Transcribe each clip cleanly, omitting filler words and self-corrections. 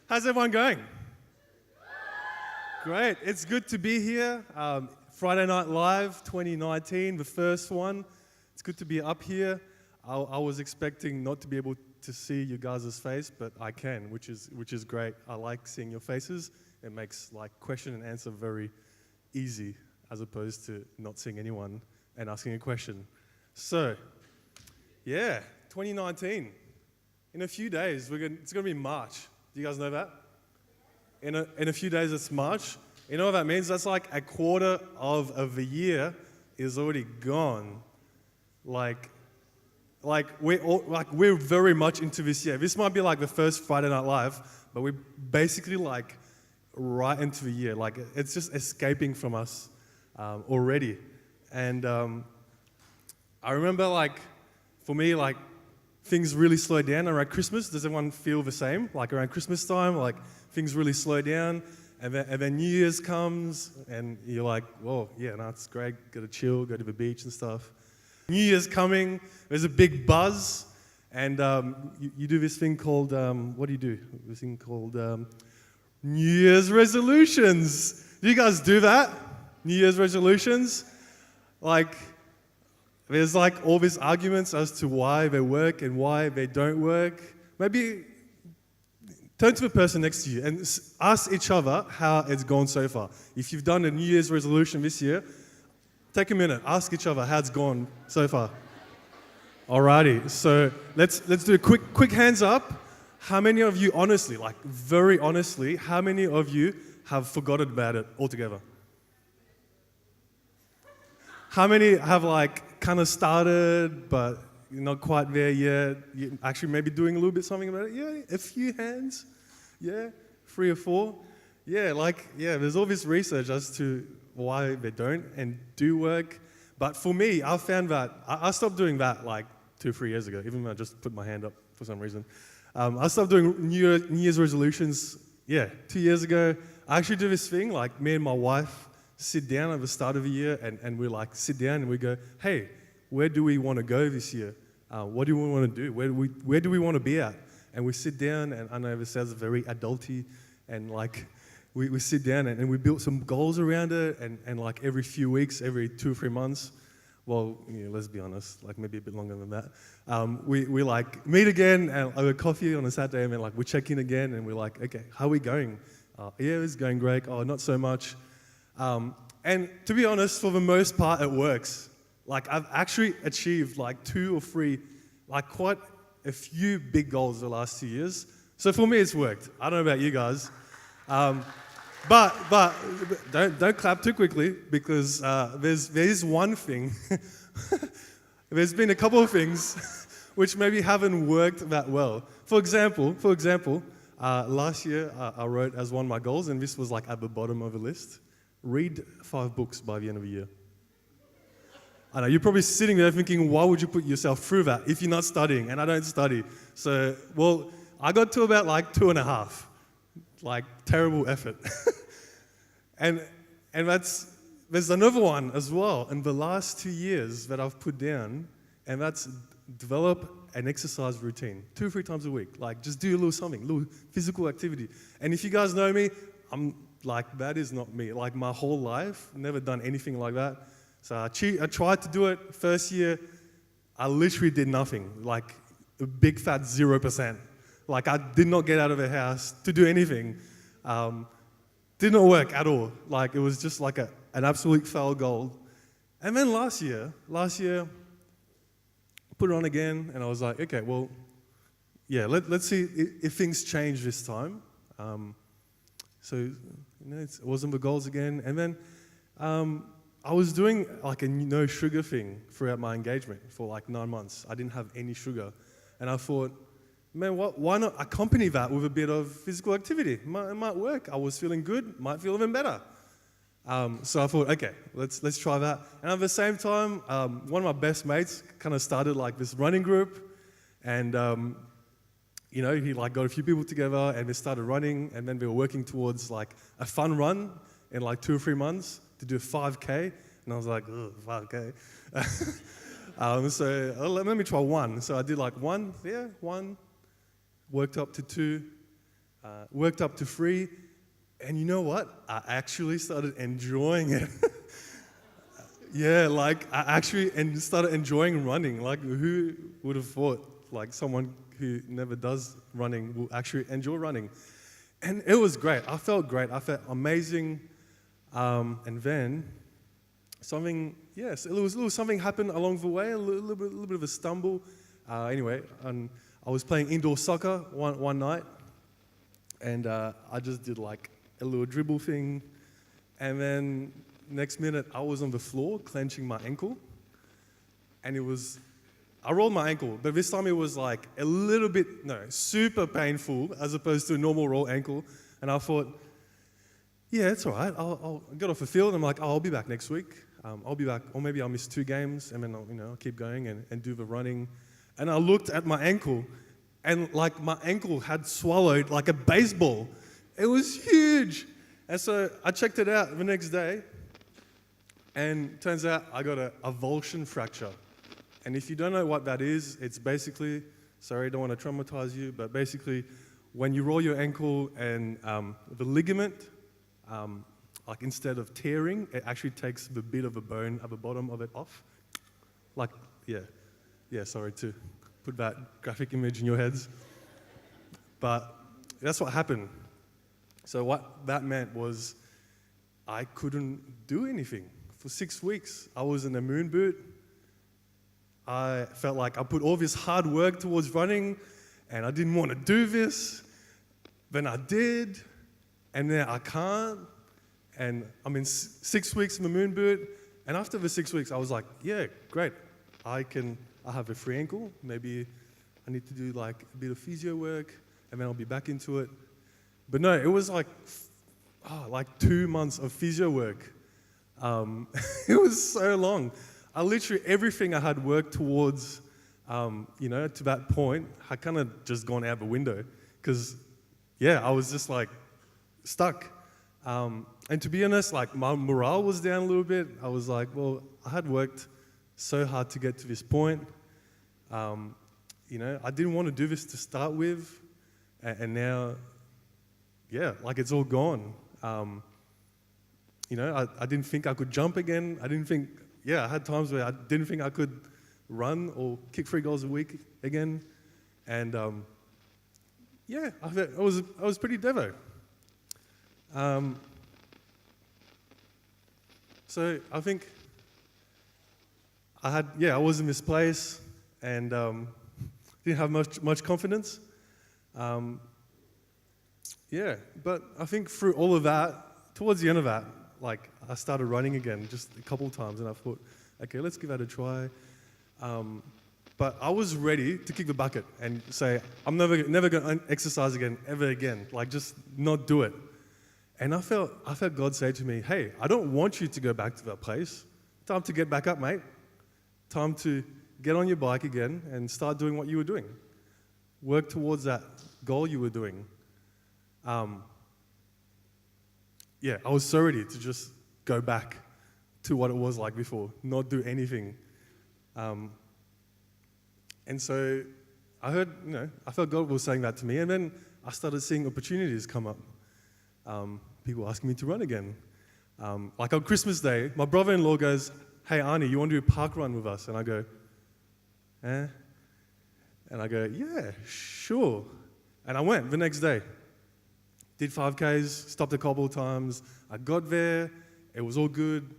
How's everyone going? Great. It's good to be here. Friday Night Live 2019, the first one. It's good to be up here. I was expecting not to be able to see you guys' face, but I can, which is great. I like seeing your faces. It makes like question and answer very easy, as opposed to not seeing anyone and asking a question. So, yeah, 2019. In a few days, it's going to be March. Do you guys know that? In a few days, it's March. You know what that means? That's like a quarter of the year is already gone. Like we're very much into this year. This might be like the first Friday Night Live, but we're basically like right into the year. Like it's just escaping from us already. And I remember like for me like things really slow down around Christmas. Does everyone feel the same? Like around Christmas time, like things really slow down, and then New Year's comes, and you're like, whoa, yeah, no, it's great. Got to chill, go to the beach and stuff. New Year's coming. There's a big buzz, and you do this thing called what do you do? This thing called New Year's resolutions. Do you guys do that? New Year's resolutions, like. There's like all these arguments as to why they work and why they don't work. Maybe turn to the person next to you and ask each other how it's gone so far. If you've done a New Year's resolution this year, take a minute, ask each other how it's gone so far. Alrighty, so let's do a quick hands up. How many of you honestly, like very honestly, how many of you have forgotten about it altogether? How many have like kind of started, but you're not quite there yet? You're actually maybe doing a little bit something about it? Yeah, a few hands. Yeah, 3 or 4. Yeah, there's all this research as to why they don't and do work. But for me, I found that, I stopped doing that like 2 or 3 years ago, even though I just put my hand up for some reason. I stopped doing New Year's resolutions, 2 years ago. I actually do this thing, like me and my wife, sit down at the start of the year and we like sit down and we go, hey, where do we want to go this year? What do we want to do? Where do we want to be at? And we sit down, and I know this sounds very adulty, and like we sit down and we built some goals around it, and like every few weeks, every 2 or 3 months, well, let's be honest, like maybe a bit longer than that, we like meet again and over coffee on a Saturday, and then like we check in again and we're like, okay, how are we going? Yeah, it's going great. Oh, not so much. And to be honest, for the most part, it works. Like I've actually achieved like 2 or 3, like quite a few big goals the last 2 years. So for me, it's worked. I don't know about you guys, but don't clap too quickly, because there's one thing. There's been a couple of things which maybe haven't worked that well. For example, last year I wrote as one of my goals, and this was like at the bottom of the list. Read 5 books by the end of the year. I know, you're probably sitting there thinking, why would you put yourself through that if you're not studying? And I don't study. So, well, I got to about like 2.5. Like, terrible effort. and there's another one as well in the last 2 years that I've put down, and that's develop an exercise routine 2 or 3 times a week. Like, just do a little something, a little physical activity. And if you guys know me, like, that is not me. Like, my whole life, never done anything like that. So I tried to do it. First year, I literally did nothing. Like, a big fat 0%. Like, I did not get out of the house to do anything. Did not work at all. Like, it was just like an absolute fail goal. And then last year, put it on again, and I was like, okay, well, yeah, let's see if things change this time. So, it wasn't the goals again. And then I was doing like a no sugar thing throughout my engagement for like 9 months. I didn't have any sugar. And I thought, man, why not accompany that with a bit of physical activity? It might work. I was feeling good, might feel even better. So I thought, okay, let's try that. And at the same time, one of my best mates kind of started like this running group. And he like got a few people together and they started running, and then they were working towards like a fun run in like 2 or 3 months to do a 5K. And I was like, ugh, 5K. So let me try 1. So I did like 1, worked up to 2, worked up to 3, and you know what? I actually started enjoying it. Yeah, like I actually started enjoying running. Like who would have thought like someone who never does running will actually enjoy running? And it was great. I felt great. I felt amazing. And then something happened along the way, a little bit of a stumble. Anyway, I was playing indoor soccer one night, and I just did like a little dribble thing, and then next minute I was on the floor clenching my ankle, and I rolled my ankle, but this time it was like super painful as opposed to a normal roll ankle, and I thought, yeah, it's all right. I'll get off the field. I'm like, I'll be back next week. I'll be back, or maybe I'll miss 2 games, and then I'll keep going and do the running. And I looked at my ankle, and like my ankle had swallowed like a baseball. It was huge. And so I checked it out the next day, and turns out I got a avulsion fracture. And if you don't know what that is, it's basically, sorry, I don't want to traumatize you, but basically when you roll your ankle and the ligament, like instead of tearing, it actually takes the bit of the bone at the bottom of it off. Like, yeah, sorry to put that graphic image in your heads. But that's what happened. So what that meant was I couldn't do anything. For 6 weeks, I was in a moon boot. I felt like I put all this hard work towards running, and I didn't want to do this. Then I did, and then I can't. And I'm in 6 weeks in the moon boot, and after the 6 weeks, I was like, yeah, great. I have a free ankle. Maybe I need to do like a bit of physio work, and then I'll be back into it. But no, it was like 2 months of physio work. It was so long. Everything I had worked towards, to that point, had kind of just gone out the window. Because, I was just like stuck. And to be honest, like my morale was down a little bit. I was like, well, I had worked so hard to get to this point. I didn't want to do this to start with. And now, like it's all gone. I didn't think I could jump again. I had times where I didn't think I could run or kick 3 goals a week again. And I was pretty devo. So I think I was in this place and didn't have much confidence. But I think through all of that, towards the end of that, like I started running again just a couple of times, and I thought, okay, let's give that a try. But I was ready to kick the bucket and say, I'm never going to exercise again, ever again. Like just not do it. And I felt God say to me, hey, I don't want you to go back to that place. Time to get back up, mate. Time to get on your bike again and start doing what you were doing. Work towards that goal you were doing. I was so ready to just go back to what it was like before, not do anything. And so I felt God was saying that to me, and then I started seeing opportunities come up. People asking me to run again. Like on Christmas Day, my brother-in-law goes, hey, Arnie, you want to do a park run with us? And I go, eh? And I go, yeah, sure. And I went the next day. Did 5Ks, stopped a couple of times. I got there, it was all good.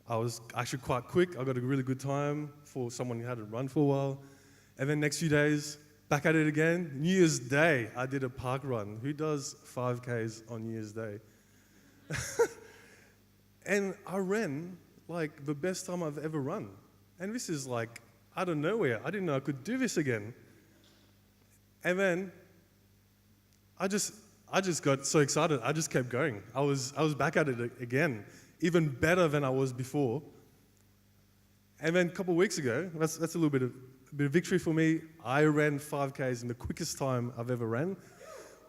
I was actually quite quick. I got a really good time for someone who hadn't run for a while. And then next few days, back at it again. New Year's Day, I did a park run. Who does 5Ks on New Year's Day? And I ran like the best time I've ever run. And this is like out of nowhere. I didn't know I could do this again. And then I just got so excited. I just kept going. I was back at it again, even better than I was before. And then a couple of weeks ago, that's a little bit of victory for me. I ran 5Ks in the quickest time I've ever ran,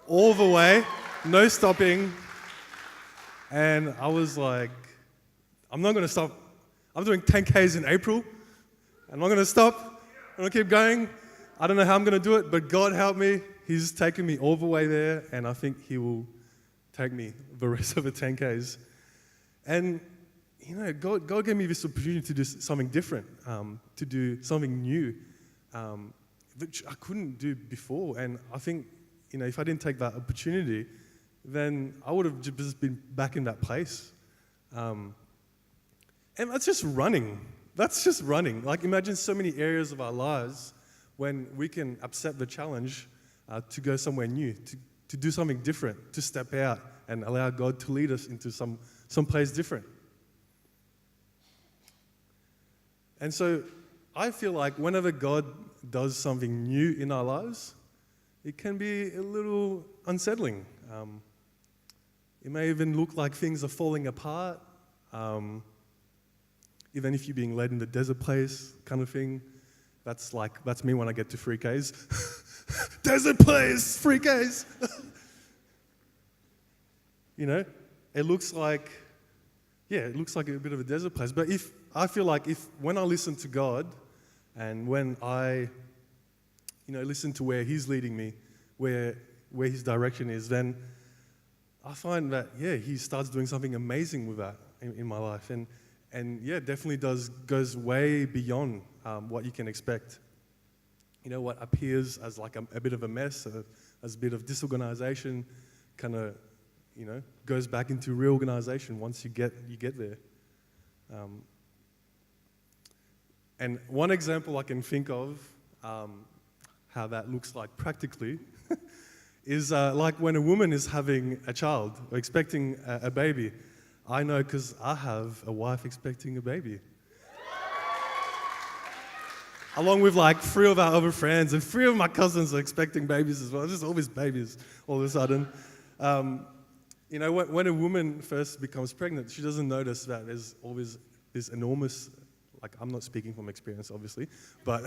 all the way, no stopping. And I was like, I'm not going to stop. I'm doing 10Ks in April. I'm not going to stop. I'm going to keep going. I don't know how I'm going to do it, but God help me. He's taken me all the way there, and I think he will take me the rest of the 10Ks. And, God gave me this opportunity to do something different, to do something new, which I couldn't do before. And I think, if I didn't take that opportunity, then I would have just been back in that place. And that's just running. Like, imagine so many areas of our lives when we can accept the challenge to go somewhere new, to do something different, to step out and allow God to lead us into some place different. And so I feel like whenever God does something new in our lives, it can be a little unsettling. It may even look like things are falling apart, even if you're being led in the desert place kind of thing. That's me when I get to 3Ks. Desert place, 3Ks. It looks like a bit of a desert place. But I feel like when I listen to God and when I, listen to where He's leading me, where His direction is, then I find that, He starts doing something amazing with that in my life. And definitely goes way beyond what you can expect. What appears as like a bit of a mess, as a bit of disorganization, kind of, goes back into reorganization once you get there. And one example I can think of how that looks like practically is like when a woman is having a child or expecting a baby. I know because I have a wife expecting a baby. Along with like 3 of our other friends and 3 of my cousins are expecting babies as well. There's always babies all of a sudden. When a woman first becomes pregnant, she doesn't notice that there's always this enormous, like I'm not speaking from experience obviously, but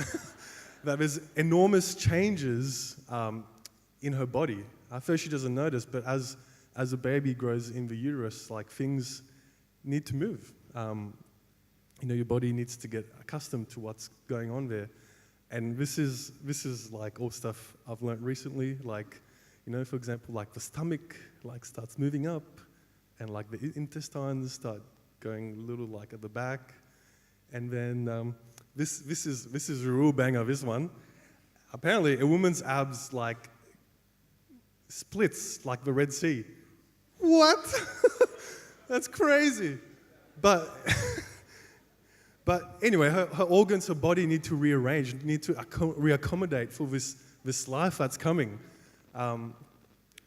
that there's enormous changes in her body. At first she doesn't notice, but as a baby grows in the uterus, like things need to move. Your body needs to get accustomed to what's going on there. And this is like all stuff I've learned recently, like, for example, like the stomach like starts moving up and like the intestines start going a little like at the back. And then this is a real banger, this one. Apparently a woman's abs like splits like the Red Sea. What? That's crazy. But anyway, her organs, her body need to rearrange, need to reaccommodate for this life that's coming. And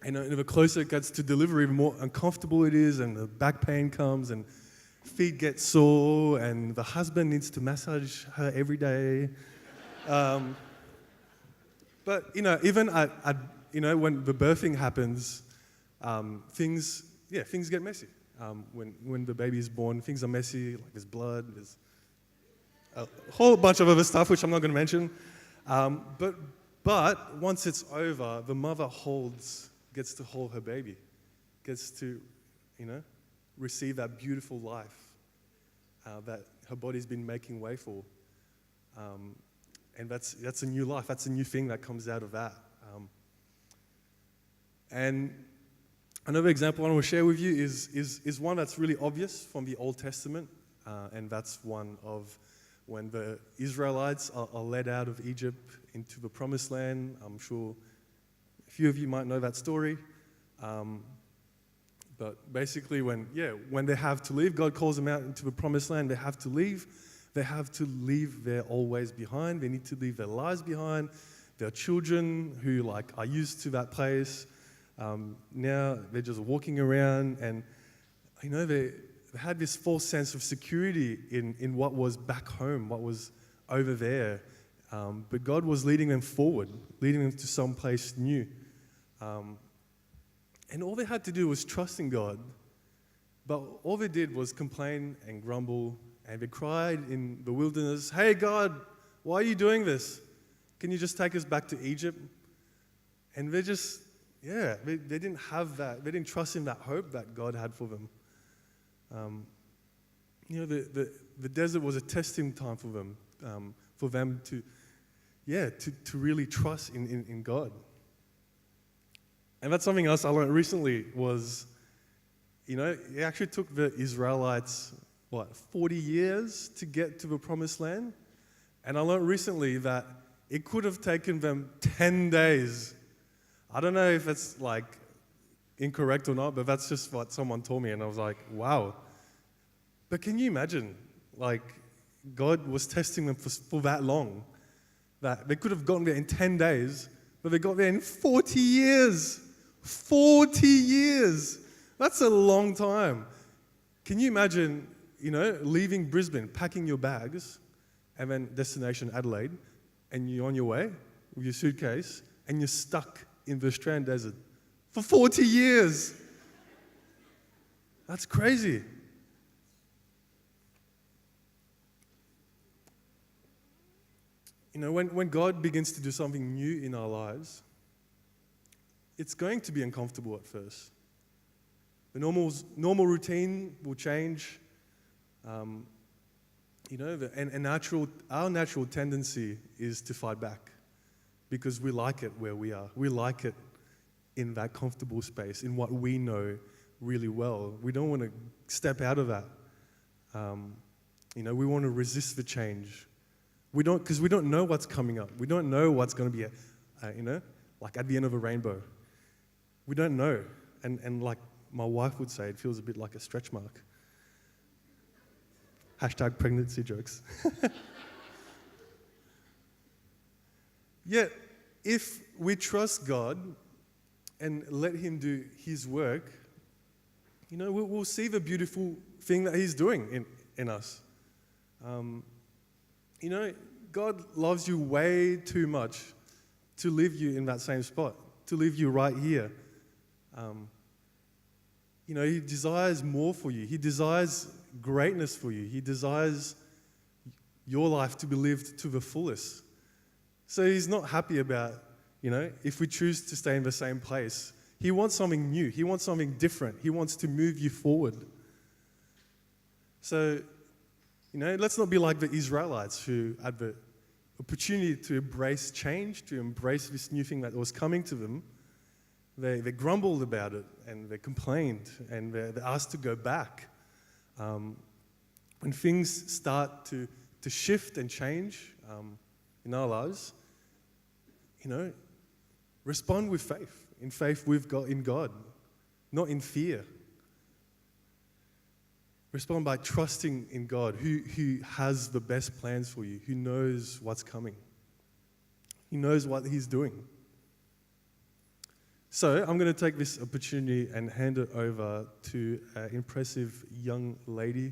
the closer it gets to delivery, the more uncomfortable it is, and the back pain comes, and feet get sore, and the husband needs to massage her every day. But even at when the birthing happens, things get messy. When the baby is born, things are messy. Like there's blood, there's a whole bunch of other stuff which I'm not going to mention. But once it's over, the mother gets to hold her baby, gets to, receive that beautiful life that her body's been making way for. And that's a new life. That's a new thing that comes out of that. And another example I want to share with you is one that's really obvious from the Old Testament, and that's one of when the Israelites are led out of Egypt into the Promised Land. I'm sure a few of you might know that story. But basically when they have to leave, God calls them out into the Promised Land. They have to leave. They have to leave their old ways behind. They need to leave their lives behind. Their children who are used to that place. Now they're just walking around, and they had this false sense of security in what was back home, what was over there. But God was leading them forward, leading them to some place new. And all they had to do was trust in God. But all they did was complain and grumble, and they cried in the wilderness, "Hey God, why are you doing this? Can you just take us back to Egypt?" And they didn't have that. They didn't trust in that hope that God had for them. The desert was a testing time for them to really trust in God. And that's something else I learned recently was, it actually took the Israelites, 40 years to get to the promised land? And I learned recently that it could have taken them 10 days. I don't know if it's incorrect or not, but that's just what someone told me, and I was like, wow. But can you imagine, God was testing them for that long, that they could have gotten there in 10 days, but they got there in 40 years. 40 years! That's a long time. Can you imagine, leaving Brisbane, packing your bags, and then destination Adelaide, and you're on your way with your suitcase, and you're stuck in the Australian desert for 40 years. That's crazy. When God begins to do something new in our lives, it's going to be uncomfortable at first. The normal routine will change. And our natural tendency is to fight back because we like it where we are. We like it in that comfortable space, in what we know really well. We don't want to step out of that. We want to resist the change. Because we don't know what's coming up. We don't know what's going to be, at the end of a rainbow. We don't know. And like my wife would say, it feels a bit like a stretch mark. # pregnancy jokes. Yet, if we trust God and let Him do His work, we'll see the beautiful thing that He's doing in us. God loves you way too much to leave you in that same spot, to leave you right here. He desires more for you. He desires greatness for you. He desires your life to be lived to the fullest. So He's not happy about, if we choose to stay in the same place. He wants something new. He wants something different. He wants to move you forward. So, let's not be like the Israelites who had the opportunity to embrace change, to embrace this new thing that was coming to them. They grumbled about it, and they complained, and they asked to go back. When things start to shift and change in our lives, respond with faith, in faith in God, not in fear. Respond by trusting in God, who has the best plans for you, who knows what's coming. He knows what He's doing. So I'm going to take this opportunity and hand it over to an impressive young lady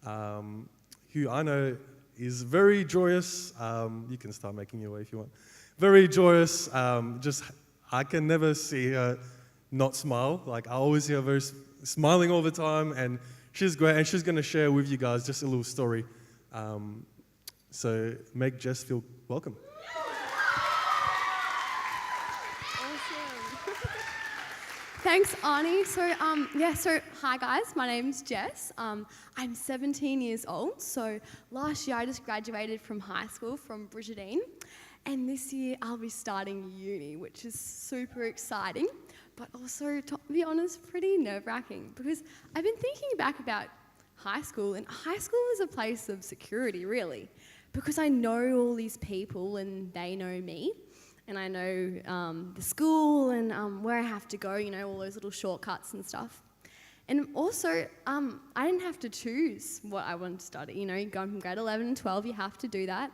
who I know is very joyous. You can start making your way if you want. Very joyous. I can never see her not smile. I always see her smiling all the time, and she's great. And she's going to share with you guys just a little story. So make Jess feel welcome. Thanks, Arnie. So hi guys, my name's Jess. I'm 17 years old. So last year I just graduated from high school from Brigidine. And this year I'll be starting uni, which is super exciting, but also, to be honest, pretty nerve-wracking because I've been thinking back about high school, and high school is a place of security, really, because I know all these people and they know me. And I know the school and where I have to go, all those little shortcuts and stuff. And also, I didn't have to choose what I wanted to study. Going from grade 11 and 12, you have to do that.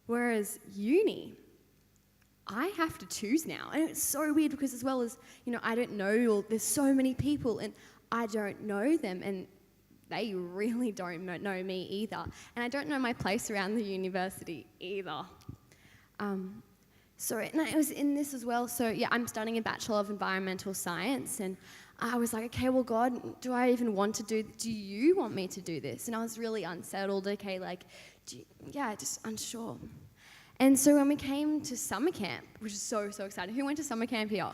Whereas uni, I have to choose now. And it's so weird because as well as, I don't know, there's so many people and I don't know them and they really don't know me either. And I don't know my place around the university either. And it was in this as well. So yeah, I'm studying a Bachelor of Environmental Science, and I was like, okay, well, God, do I even want to do you want me to do this? And I was really unsettled, just unsure. And so when we came to summer camp, which is so exciting. Who went to summer camp here?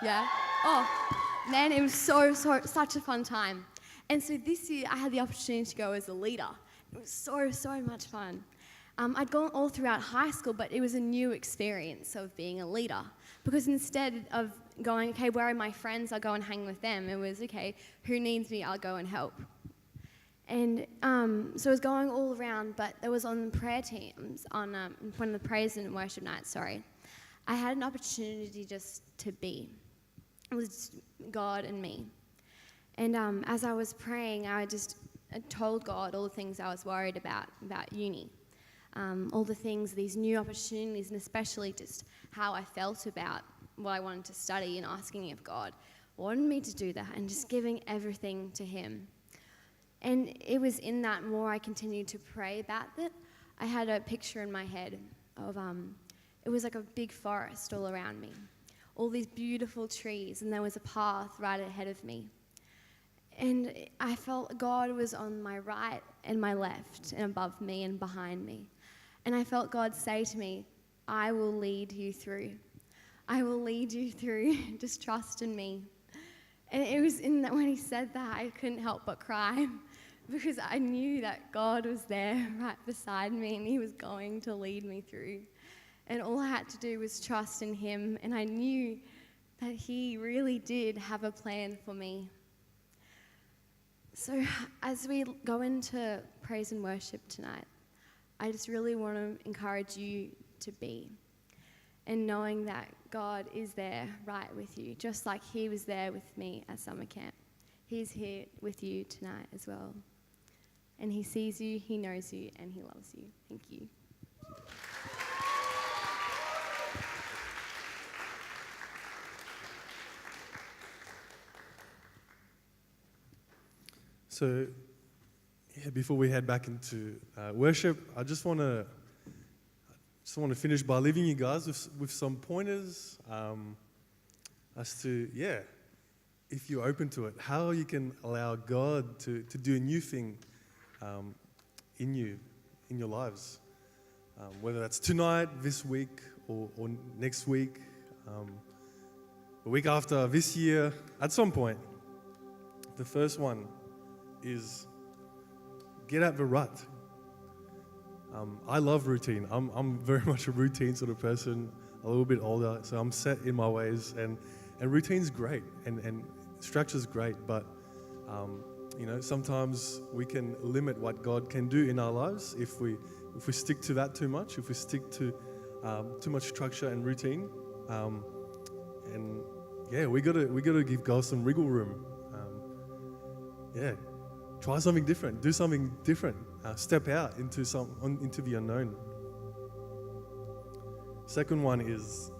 Yeah? Oh, man, it was such a fun time. And so this year I had the opportunity to go as a leader. It was so much fun. I'd gone all throughout high school, but it was a new experience of being a leader. Because instead of going, okay, where are my friends? I'll go and hang with them. It was, okay, who needs me? I'll go and help. And so I was going all around, but there was on prayer teams, on one of the praise and worship nights, I had an opportunity just to be. It was just God and me. And as I was praying, I told God all the things I was worried about uni. All the things, these new opportunities, and especially just how I felt about what I wanted to study, and asking if God wanted me to do that and just giving everything to Him. And it was in that more I continued to pray about it. I had a picture in my head of, it was like a big forest all around me, all these beautiful trees, and there was a path right ahead of me. And I felt God was on my right and my left and above me and behind me. And I felt God say to me, I will lead you through. I will lead you through. Just trust in me. And it was in that when He said that, I couldn't help but cry, because I knew that God was there right beside me and He was going to lead me through. And all I had to do was trust in Him, and I knew that He really did have a plan for me. So as we go into praise and worship tonight, I just really want to encourage you to be, and knowing that God is there right with you, just like He was there with me at summer camp. He's here with you tonight as well. And He sees you, He knows you, and He loves you. Thank you. So, before we head back into worship, I just want to finish by leaving you guys with some pointers as to, if you're open to it, how you can allow God to do a new thing in your lives. Whether that's tonight, this week, or next week, the week after, this year, at some point. The first one is get out the rut. I love routine. I'm very much a routine sort of person, a little bit older, so I'm set in my ways, and routine's great, and structure's great, but sometimes we can limit what God can do in our lives if we stick to that too much, if we stick to too much structure and routine, we gotta give God some wiggle room. Try something different, do something different, step out into the unknown. Second one is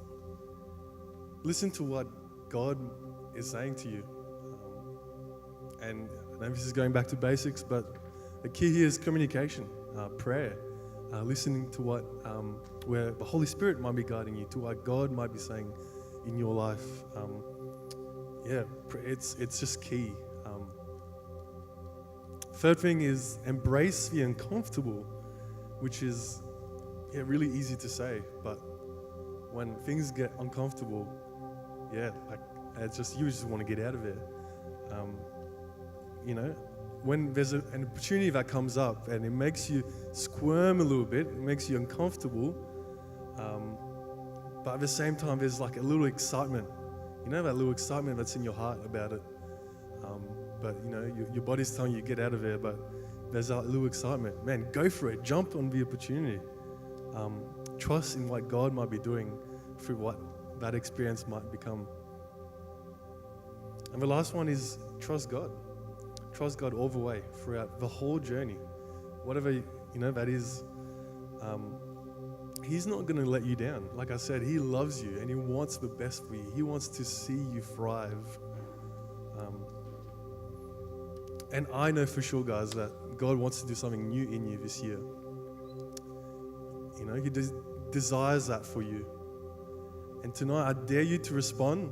listen to what God is saying to you. And I know this is going back to basics, but the key here is communication, prayer, listening to where the Holy Spirit might be guiding you, to what God might be saying in your life. It's just key. Third thing is embrace the uncomfortable, which is really easy to say, but when things get uncomfortable, it's just you just want to get out of it. When there's an opportunity that comes up and it makes you squirm a little bit, it makes you uncomfortable, but at the same time there's like a little excitement. That little excitement that's in your heart about it. But your body's telling you get out of there, but there's that little excitement. Man, go for it. Jump on the opportunity. Trust in what God might be doing through what that experience might become. And the last one is trust God. Trust God all the way throughout the whole journey. Whatever that is, He's not going to let you down. Like I said, He loves you and He wants the best for you. He wants to see you thrive. And I know for sure, guys, that God wants to do something new in you this year. He desires that for you. And tonight, I dare you to respond.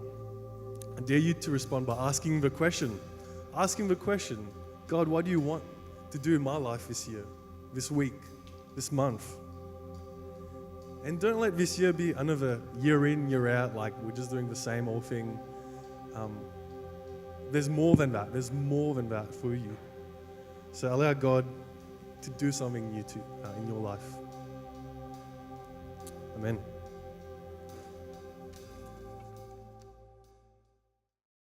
I dare you to respond by asking the question. Asking the question, God, what do you want to do in my life this year, this week, this month? And don't let this year be another year in, year out, like we're just doing the same old thing. There's more than that. There's more than that for you. So allow God to do something new in your life. Amen.